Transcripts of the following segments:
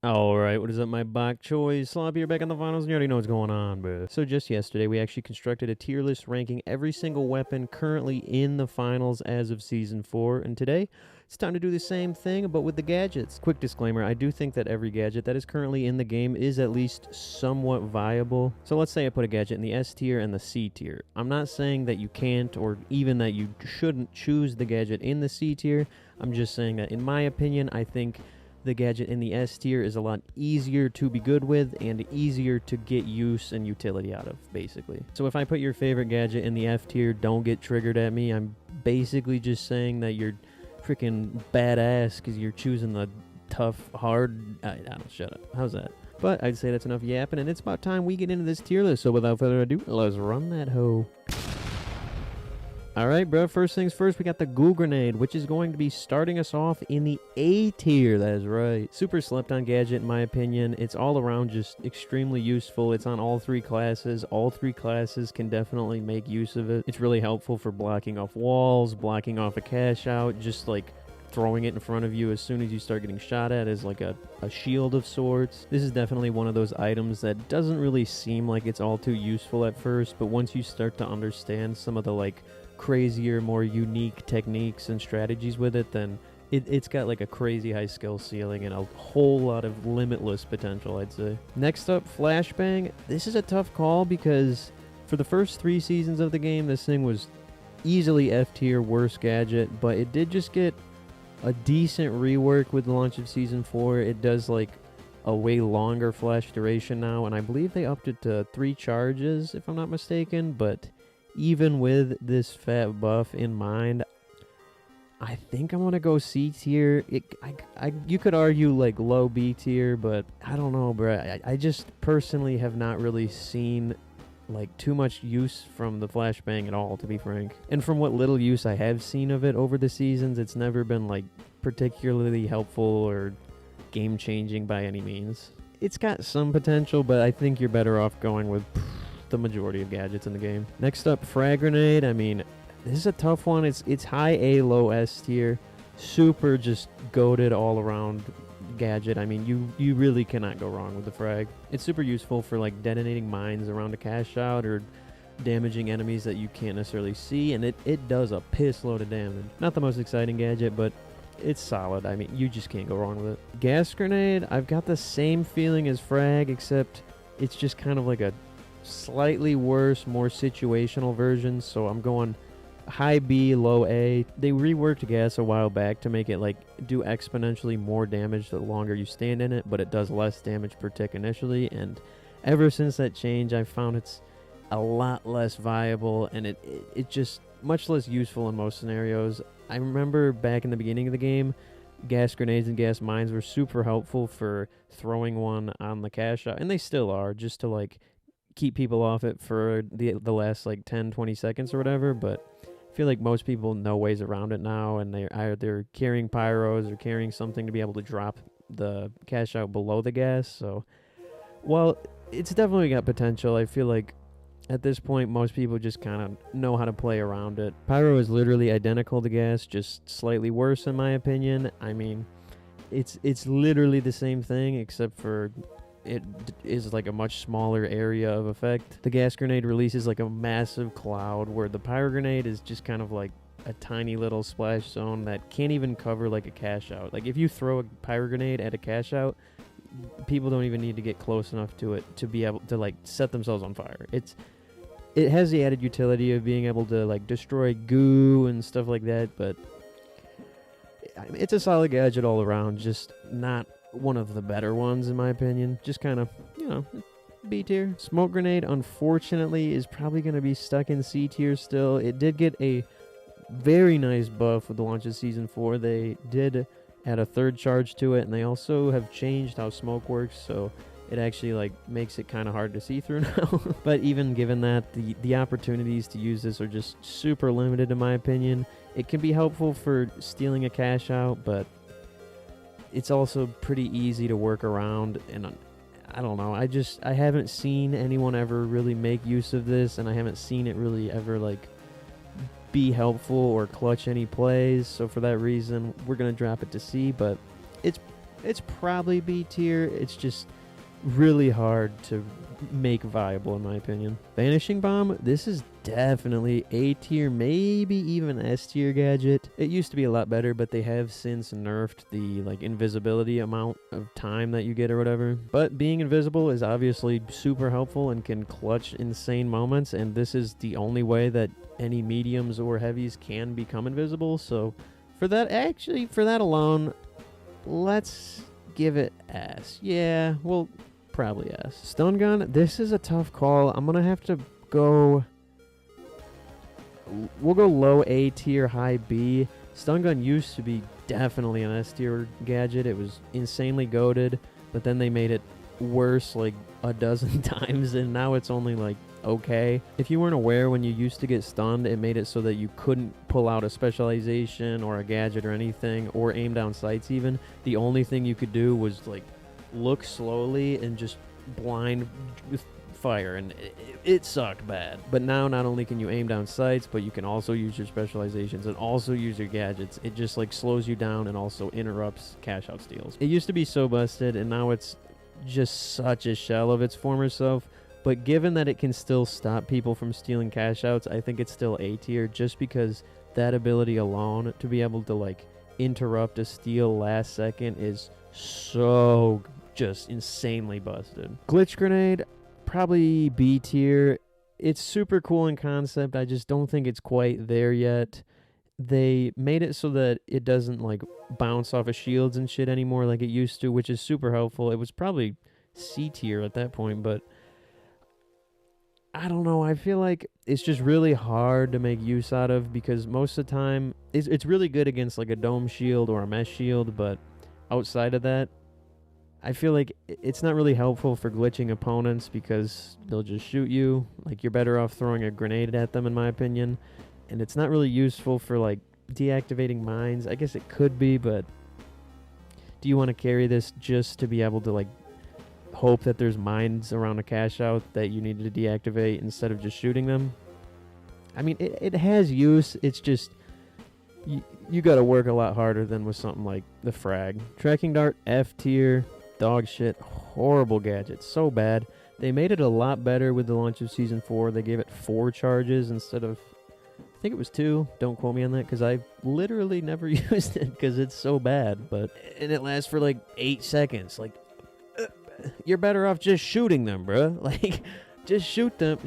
Alright, what is up, my bok choys? Slop here, back on the finals, and you already know what's going on, bro. So just yesterday, we actually constructed a tier list ranking every single weapon currently in the finals as of Season 4, and today, it's time to do the same thing, but with the gadgets. Quick disclaimer, I do think that every gadget that is currently in the game is at least somewhat viable. So let's say I put a gadget in the S tier and the C tier. I'm not saying that you can't, or even that you shouldn't choose the gadget in the C tier. I'm just saying that, in my opinion, I think the gadget in the S tier is a lot easier to be good with and easier to get use and utility out of, basically. So if I put your favorite gadget in the F tier, don't get triggered at me. I'm basically just saying that you're freaking badass because you're choosing the tough, hard... I don't, shut up. How's that? But I'd say that's enough yapping, and it's about time we get into this tier list. So without further ado, let's run that hoe. Alright, bro, first things first, we got the Goo Grenade, which is going to be starting us off in the A tier. That is right. Super slept on gadget, in my opinion. It's all around just extremely useful. It's on all three classes. All three classes can definitely make use of it. It's really helpful for blocking off walls, blocking off a cash out, just like throwing it in front of you as soon as you start getting shot at as like a shield of sorts. This is definitely one of those items that doesn't really seem like it's all too useful at first, but once you start to understand some of the like crazier, more unique techniques and strategies with it, then it's got like a crazy high skill ceiling and a whole lot of limitless potential, I'd say. Next up, Flashbang. This is a tough call because for the first 3 seasons of the game, this thing was easily F tier, worst gadget, but it did just get a decent rework with the launch of Season 4. It does like a way longer flash duration now, and I believe they upped it to 3 charges, if I'm not mistaken, but even with this fat buff in mind, I think I'm going to go C tier. You could argue like low B tier, but I don't know, bro. I just personally have not really seen like too much use from the Flashbang at all, to be frank. And from what little use I have seen of it over the seasons, it's never been like particularly helpful or game-changing by any means. It's got some potential, but I think you're better off going with the majority of gadgets in the game. Next up, Frag Grenade. I mean, this is a tough one. It's high A, low S tier. Super just goated all around gadget. I mean, you really cannot go wrong with the frag. It's super useful for like detonating mines around a cash out or damaging enemies that you can't necessarily see, and it does a piss load of damage. Not the most exciting gadget, but it's solid. I mean, you just can't go wrong with it. Gas Grenade, I've got the same feeling as frag, except it's just kind of like a slightly worse, more situational version, so I'm going high B, low A. They reworked gas a while back to make it like do exponentially more damage the longer you stand in it, but it does less damage per tick initially, and ever since that change, I've found it's a lot less viable, and it just much less useful in most scenarios. I remember back in the beginning of the game, gas grenades and gas mines were super helpful for throwing one on the cash out, and they still are, just to like keep people off it for the last like 10-20 seconds or whatever, but I feel like most people know ways around it now, and they're either carrying pyros or carrying something to be able to drop the cash out below the gas. So while it's definitely got potential, I feel like at this point most people just kind of know how to play around it. Pyro is literally identical to gas, just slightly worse in my opinion. I mean, it's literally the same thing, except for it is like a much smaller area of effect. The gas grenade releases like a massive cloud, where the pyro grenade is just kind of like a tiny little splash zone that can't even cover like a cash out. Like if you throw a pyro grenade at a cash out, people don't even need to get close enough to it to be able to like set themselves on fire. It has the added utility of being able to like destroy goo and stuff like that, but it's a solid gadget all around, just not one of the better ones in my opinion. Just kind of, B tier. Smoke Grenade, unfortunately, is probably going to be stuck in C tier still. It did get a very nice buff with the launch of Season 4. They did add a 3rd charge to it, and they also have changed how smoke works, so it actually like makes it kind of hard to see through now. But even given that, the opportunities to use this are just super limited in my opinion. It can be helpful for stealing a cash out, but it's also pretty easy to work around, and I don't know. I haven't seen anyone ever really make use of this, and I haven't seen it really ever like be helpful or clutch any plays. So for that reason, we're gonna drop it to C, but it's It's probably B tier. It's just really hard to make viable in my opinion. Vanishing Bomb, this is definitely A tier, maybe even S tier gadget. It used to be a lot better, but they have since nerfed the like invisibility amount of time that you get or whatever. But being invisible is obviously super helpful and can clutch insane moments, and this is the only way that any mediums or heavies can become invisible. So for that alone, let's give it S. Yeah, well, probably S. Stun gun, this is a tough call. I'm gonna have to go. We'll go low A tier, high B. Stun gun used to be definitely an S tier gadget. It was insanely goated, but then they made it worse like a dozen times, and now it's only like okay. If you weren't aware, when you used to get stunned, it made it so that you couldn't pull out a specialization or a gadget or anything, or aim down sights even. The only thing you could do was like look slowly and just blind fire, and it sucked bad. But now not only can you aim down sights, but you can also use your specializations and also use your gadgets. It just like slows you down and also interrupts cash out steals. It used to be so busted, and now it's just such a shell of its former self. But given that it can still stop people from stealing cash outs, I think it's still A tier, just because that ability alone to be able to like interrupt a steal last second is so just insanely busted. Glitch Grenade, probably B tier. It's super cool in concept. I just don't think it's quite there yet. They made it so that it doesn't like bounce off of shields and shit anymore like it used to, which is super helpful. It was probably C tier at that point, but I don't know. I feel like it's just really hard to make use out of, because most of the time it's really good against like a dome shield or a mesh shield, but outside of that, I feel like it's not really helpful for glitching opponents because they'll just shoot you. Like, you're better off throwing a grenade at them, in my opinion. And it's not really useful for, like, deactivating mines. I guess it could be, but do you want to carry this just to be able to, like, hope that there's mines around a cash out that you need to deactivate instead of just shooting them? I mean, it has use. It's just you got to work a lot harder than with something like the Frag. Tracking Dart, F tier. Dog shit, horrible gadget, so bad. They made it a lot better with the launch of Season 4. They gave it 4 charges instead of, I think it was 2. Don't quote me on that, because I literally never used it because it's so bad. And it lasts for like 8 seconds. Like, you're better off just shooting them, bruh. Like, just shoot them.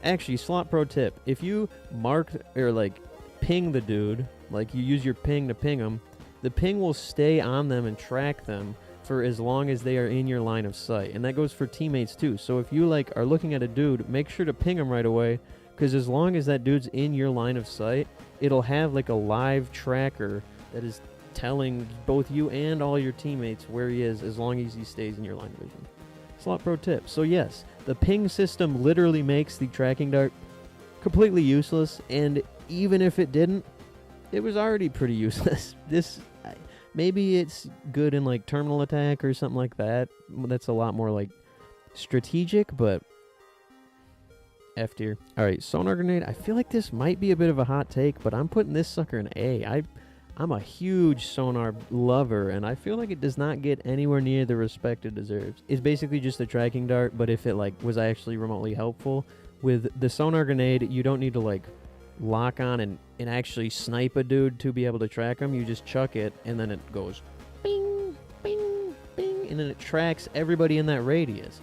Actually, slot pro tip: if you mark or like ping the dude, like you use your ping to ping them, the ping will stay on them and track them for as long as they are in your line of sight. And that goes for teammates too. So if you like are looking at a dude, make sure to ping him right away, because as long as that dude's in your line of sight, it'll have like a live tracker that is telling both you and all your teammates where he is, as long as he stays in your line of vision. Slot pro tip. So yes, the ping system literally makes the tracking dart completely useless, and even if it didn't, it was already pretty useless. Maybe it's good in like terminal attack or something like that. That's a lot more like strategic, but F tier. Alright, Sonar Grenade. I feel like this might be a bit of a hot take, but I'm putting this sucker in A. I'm a huge sonar lover, and I feel like it does not get anywhere near the respect it deserves. It's basically just a tracking dart, but if it like was actually remotely helpful. With the Sonar Grenade, you don't need to like lock on and actually snipe a dude to be able to track him. You just chuck it, and then it goes bing, bing, bing, and then it tracks everybody in that radius.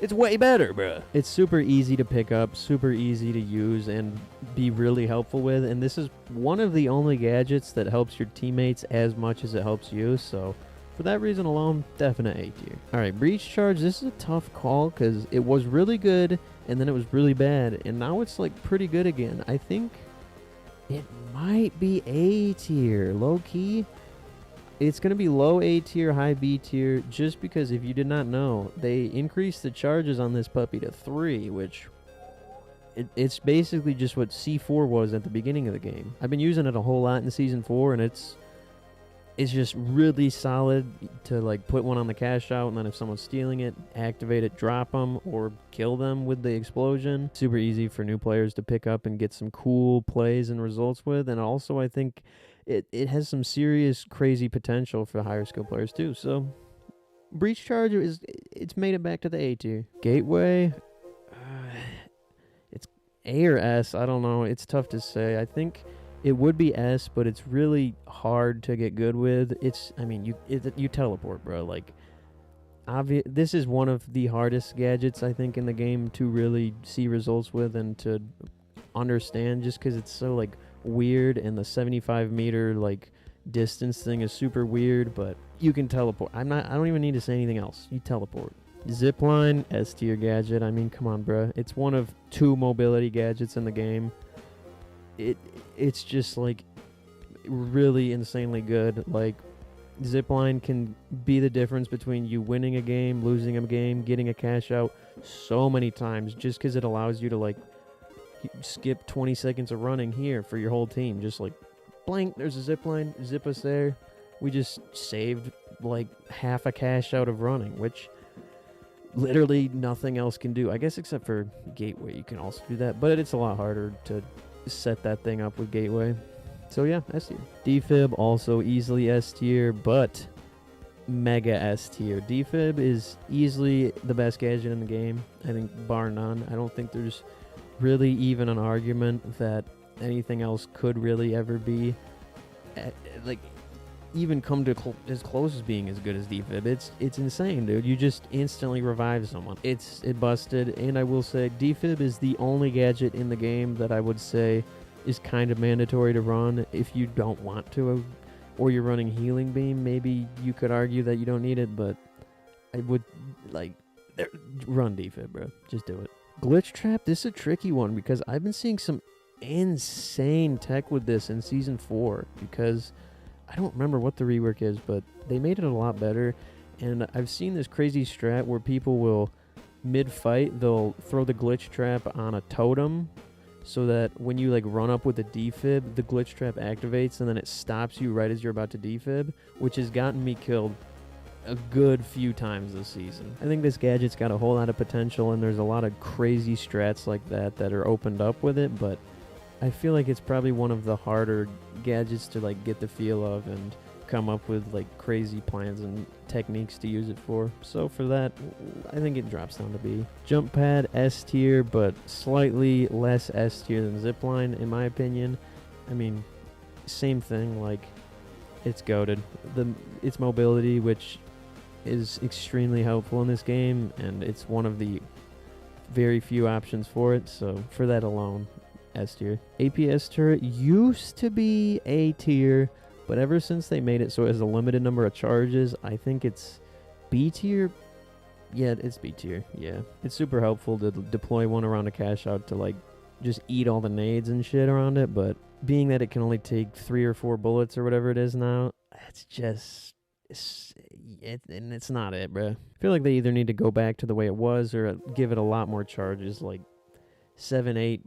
It's way better, bruh. It's super easy to pick up, super easy to use, and be really helpful with, and this is one of the only gadgets that helps your teammates as much as it helps you, so for that reason alone, definite A tier. Alright, Breach Charge, this is a tough call, because it was really good, and then it was really bad, and now it's like pretty good again. I think it might be A tier, low-key. It's going to be low A tier, high B tier, just because if you did not know, they increased the charges on this puppy to 3, which it's basically just what C4 was at the beginning of the game. I've been using it a whole lot in Season 4, and it's just really solid to like put one on the cash out, and then if someone's stealing it, activate it, drop them, or kill them with the explosion. Super easy for new players to pick up and get some cool plays and results with, and also I think it has some serious crazy potential for higher skill players too. So Breach Charge it's made it back to the A tier. Gateway, it's A or S. I don't know. It's tough to say. I think it would be S, but it's really hard to get good with. You teleport, bro. Like, this is one of the hardest gadgets I think in the game to really see results with and to understand, just because it's so like weird, and the 75-meter like distance thing is super weird. But you can teleport. I don't even need to say anything else. You teleport. Zipline, S tier gadget. I mean, come on, bro. It's one of 2 mobility gadgets in the game. It's just like really insanely good. Like, Zipline can be the difference between you winning a game, losing a game, getting a cash out so many times, just because it allows you to like skip 20 seconds of running here for your whole team. Just like blank, there's a zipline, zip us there. We just saved like half a cash out of running, which literally nothing else can do. I guess except for Gateway, you can also do that, but it's a lot harder to set that thing up with Gateway. So yeah, S tier. Defib also easily S tier, but mega S tier. Defib is easily the best gadget in the game, I think, bar none. I don't think there's really even an argument that anything else could really ever be like even come to as close as being as good as Defib. It's insane, dude. You just instantly revive someone. It busted, and I will say Defib is the only gadget in the game that I would say is kind of mandatory to run if you don't want to, or you're running Healing Beam. Maybe you could argue that you don't need it, but I would like run Defib, bro. Just do it. Glitch Trap, this is a tricky one because I've been seeing some insane tech with this in Season 4 because I don't remember what the rework is, but they made it a lot better. And I've seen this crazy strat where people will, mid-fight, they'll throw the Glitch Trap on a totem so that when you like run up with a defib, the Glitch Trap activates and then it stops you right as you're about to defib, which has gotten me killed a good few times this season. I think this gadget's got a whole lot of potential, and there's a lot of crazy strats like that are opened up with it, but I feel like it's probably one of the harder gadgets to like get the feel of and come up with like crazy plans and techniques to use it for. So for that, I think it drops down to B. Jump Pad, S tier, but slightly less S tier than Zipline in my opinion. I mean, same thing, like it's goated. Its mobility, which is extremely helpful in this game, and it's one of the very few options for it, so for that alone, S tier. APS Turret used to be A tier, but ever since they made it so it has a limited number of charges, I think it's B tier. Yeah, it's B tier, yeah. It's super helpful to deploy one around a cash out to like just eat all the nades and shit around it, but being that it can only take 3 or 4 bullets or whatever it is now, it's just... It's not it, bro. I feel like they either need to go back to the way it was or give it a lot more charges, like 7, 8,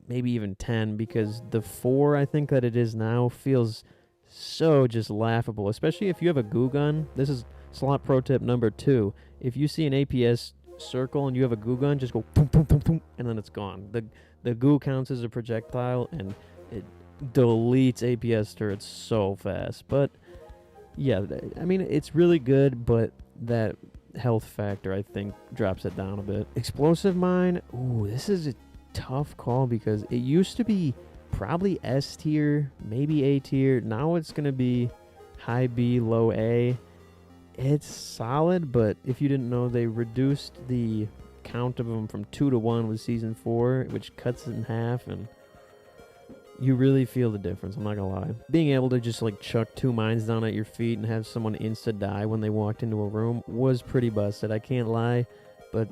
maybe even 10, because the 4 I think that it is now feels so just laughable, especially if you have a goo gun. This is slot pro tip number 2. If you see an APS circle and you have a goo gun, just go boom, boom, boom, boom, and then it's gone. The goo counts as a projectile, and it deletes APS turrets so fast. But yeah, I mean, it's really good, but that health factor, I think, drops it down a bit. Explosive Mine, ooh, this is a tough call because it used to be probably S tier, maybe A tier. Now it's going to be high B, low A. It's solid, but if you didn't know, they reduced the count of them from 2 to 1 with Season 4, which cuts it in half, and you really feel the difference, I'm not gonna lie. Being able to just like chuck 2 mines down at your feet and have someone insta-die when they walked into a room was pretty busted, I can't lie. But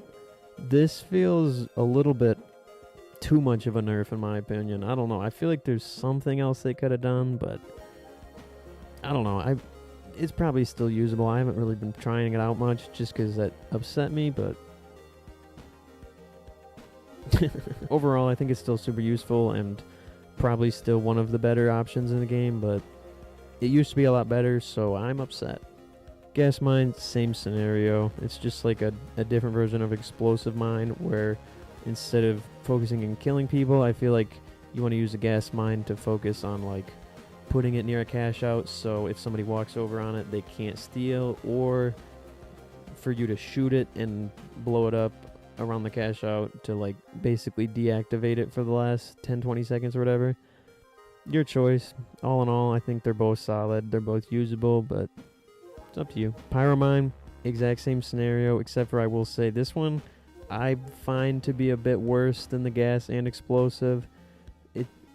this feels a little bit too much of a nerf in my opinion. I don't know, I feel like there's something else they could have done, but I don't know. It's probably still usable. I haven't really been trying it out much just because that upset me, but overall I think it's still super useful and probably still one of the better options in the game, but it used to be a lot better, so I'm upset. Gas Mine, same scenario. It's just like a different version of Explosive Mine, where instead of focusing on killing people, I feel like you want to use a Gas Mine to focus on like putting it near a cash out, so if somebody walks over on it, they can't steal, or for you to shoot it and blow it up around the cash out to like basically deactivate it for the last 10-20 seconds or whatever. Your choice. All in all, I think they're both solid. They're both usable, but it's up to you. Pyro Mine, exact same scenario, except for I will say this one I find to be a bit worse than the gas and explosive.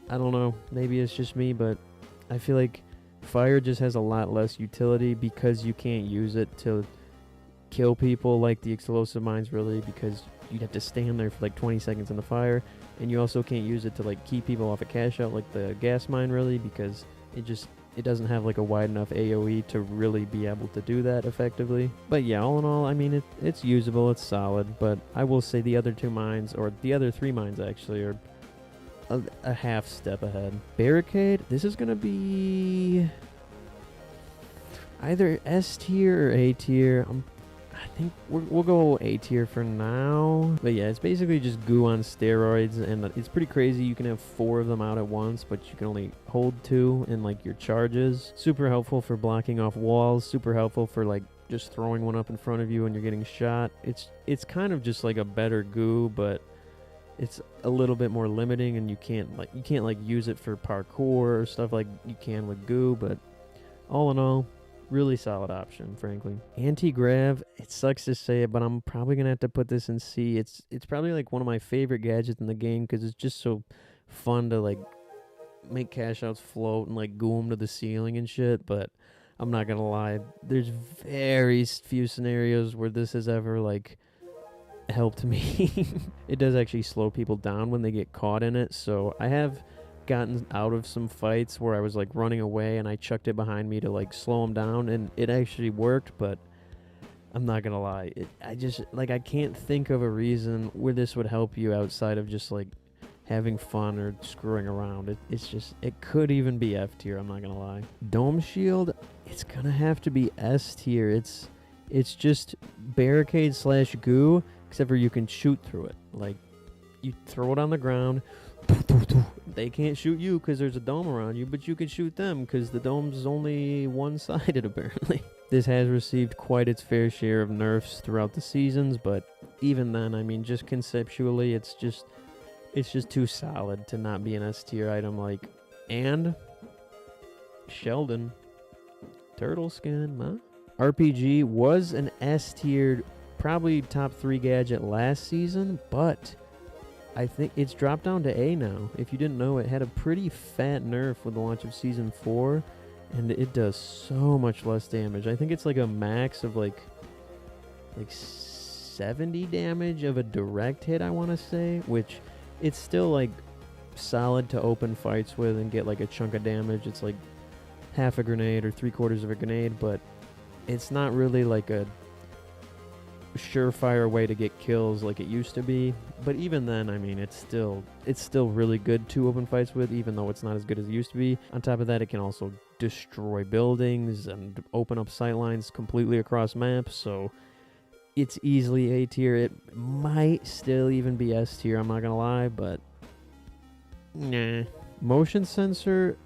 I don't know, maybe it's just me, but I feel like fire just has a lot less utility because you can't use it to kill people like the explosive mines really, because you'd have to stand there for like 20 seconds in the fire, and you also can't use it to like keep people off a cash out like the gas mine really, because it doesn't have like a wide enough AoE to really be able to do that effectively. But yeah, all in all, I mean, it's usable, it's solid, but I will say the other two mines, or the other three mines actually, are a half step ahead. Barricade, this is going to be either S tier or A tier. I think we'll go A tier for now. But yeah, it's basically just goo on steroids, and it's pretty crazy. You can have 4 of them out at once, but you can only hold 2 in like your charges. Super helpful for blocking off walls. Super helpful for like just throwing one up in front of you when you're getting shot. It's kind of just like a better goo, but it's a little bit more limiting, and you can't use it for parkour or stuff like you can with goo. But all in all, really solid option, frankly. Anti-grav, it sucks to say it, but I'm probably gonna have to put this in C. It's probably like one of my favorite gadgets in the game because it's just so fun to like make cash outs float and like goo them to the ceiling and shit. But I'm not gonna lie, there's very few scenarios where this has ever like helped me. It does actually slow people down when they get caught in it, so I have gotten out of some fights where I was like running away and I chucked it behind me to like slow them down, and it actually worked. But I'm not gonna lie, I just like I can't think of a reason where this would help you outside of just like having fun or screwing around. It could even be F tier, I'm not gonna lie. Dome shield, it's gonna have to be S tier. It's just barricade / goo, except for you can shoot through it. Like, you throw it on the ground, they can't shoot you because there's a dome around you, but you can shoot them because the dome's only one-sided apparently. This has received quite its fair share of nerfs throughout the seasons, but even then, I mean, just conceptually, it's just too solid to not be an S tier item. Like, and Shelldon turtle skin, huh? RPG was an S tier, probably top 3 gadget last season, but I think it's dropped down to A now. If you didn't know, it had a pretty fat nerf with the launch of Season 4, and it does so much less damage. I think it's like a max of like 70 damage of a direct hit, I want to say, which it's still like solid to open fights with and get like a chunk of damage. It's like half a grenade or 3/4 of a grenade, but it's not really like a surefire way to get kills like it used to be. But even then, I mean, it's still really good to open fights with, even though it's not as good as it used to be. On top of that, it can also destroy buildings and open up sightlines completely across maps, so it's easily A tier. It might still even be S tier, I'm not gonna lie, but nah. Motion sensor,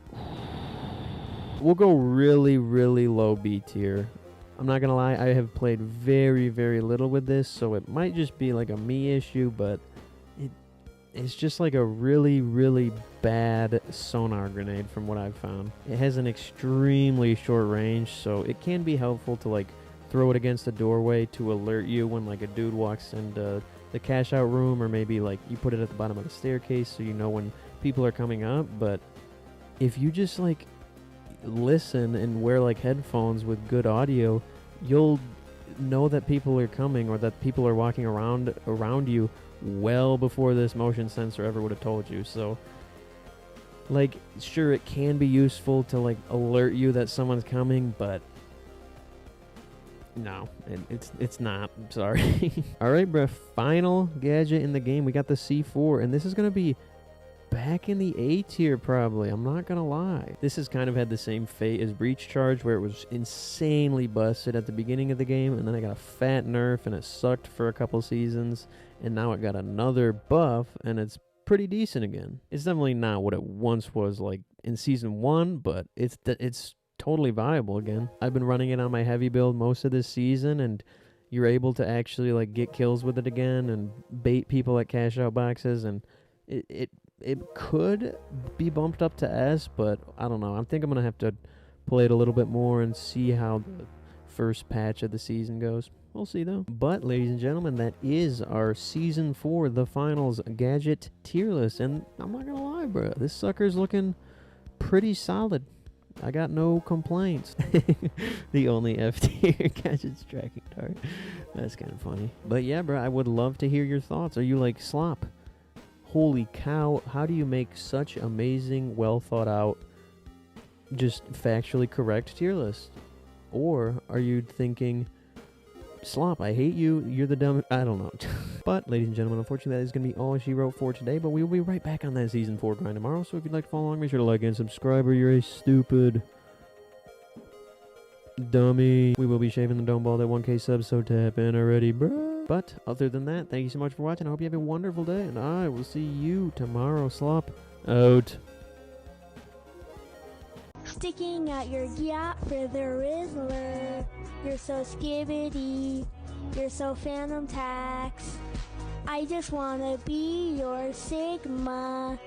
we'll go really, really low B tier. I'm not gonna lie, I have played very, very little with this, so it might just be like a me issue, but it's just like a really, really bad sonar grenade from what I've found. It has an extremely short range, so it can be helpful to like throw it against a doorway to alert you when like a dude walks into the cash out room, or maybe like you put it at the bottom of the staircase so you know when people are coming up. But if you just like listen and wear like headphones with good audio, you'll know that people are coming or that people are walking around you well before this motion sensor ever would have told you. So like, sure, it can be useful to like alert you that someone's coming, but no, it's not. I'm sorry. All right, bruh, final gadget in the game, we got the C4, and this is gonna be back in the A tier probably, I'm not gonna lie. This has kind of had the same fate as Breach Charge, where it was insanely busted at the beginning of the game, and then it got a fat nerf and it sucked for a couple seasons, and now it got another buff and it's pretty decent again. It's definitely not what it once was like in season 1, but it's totally viable again. I've been running it on my heavy build most of this season, and you're able to actually like get kills with it again and bait people at cash out boxes, and it could be bumped up to S, but I don't know. I think I'm gonna have to play it a little bit more and see how the first patch of the season goes. We'll see though. But ladies and gentlemen, that is our season 4, the finals gadget tier list, and I'm not gonna lie, bro, this sucker's looking pretty solid. I got no complaints. The only F tier gadget's tracking dart. That's kind of funny. But yeah, bro, I would love to hear your thoughts. Are you like Slop? Holy cow, how do you make such amazing, well thought out, just factually correct tier lists? Or are you thinking, Slop, I hate you, you're the dumb... I don't know. But, ladies and gentlemen, unfortunately that is going to be all she wrote for today, but we will be right back on that Season 4 grind tomorrow, so if you'd like to follow along, make sure to like and subscribe, or you're a stupid dummy. We will be shaving the dome ball at 1K subs, so tap in already, bruh. But, other than that, thank you so much for watching. I hope you have a wonderful day, and I will see you tomorrow. Slop out. Sticking out your yacht for the Rizzler. You're so skibbity. You're so Phantom Tax. I just wanna be your Sigma.